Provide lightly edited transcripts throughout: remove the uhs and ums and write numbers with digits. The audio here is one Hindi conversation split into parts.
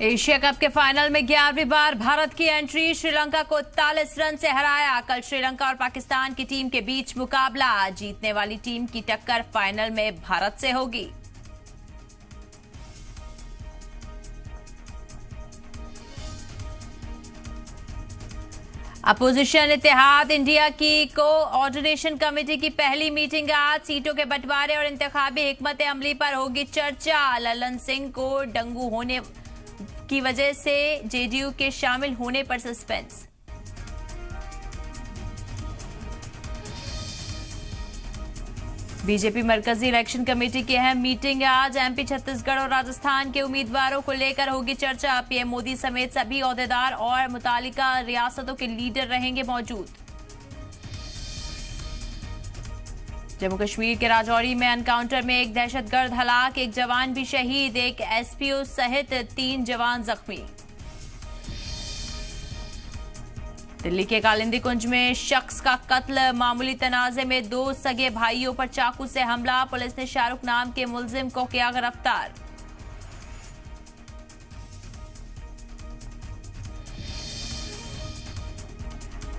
एशिया कप के फाइनल में 11वीं बार भारत की एंट्री। श्रीलंका को 41 रन से हराया। कल श्रीलंका और पाकिस्तान की टीम के बीच मुकाबला। जीतने वाली टीम की टक्कर फाइनल में भारत से होगी। अपोजिशन इत्तेहाद इंडिया की कोऑर्डिनेशन कमेटी की पहली मीटिंग आज। सीटों के बंटवारे और इंतखाबी हिकमत अमली पर होगी चर्चा। ललन सिंह को डेंगू होने की वजह से जेडीयू के शामिल होने पर सस्पेंस। बीजेपी मरकजी इलेक्शन कमेटी की अहम मीटिंग आज। एमपी, छत्तीसगढ़ और राजस्थान के उम्मीदवारों को लेकर होगी चर्चा। पीएम मोदी समेत सभी ओहदेदार और मुतालिका रियासतों के लीडर रहेंगे मौजूद। जम्मू कश्मीर के राजौरी में एनकाउंटर में एक दहशतगर्द हलाक, एक जवान भी शहीद, एक एसपीओ सहित 3 जवान जख्मी। दिल्ली के कालिंदी कुंज में शख्स का कत्ल। मामूली तनाजे में 2 सगे भाइयों पर चाकू से हमला। पुलिस ने शाहरुख नाम के मुलजिम को किया गिरफ्तार।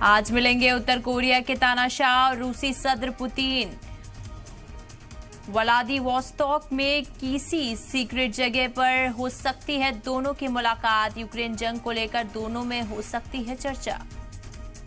आज मिलेंगे उत्तर कोरिया के तानाशाह और रूसी सदर पुतिन। व्लादिवोस्तोक में किसी सीक्रेट जगह पर हो सकती है दोनों की मुलाकात। यूक्रेन जंग को लेकर दोनों में हो सकती है चर्चा।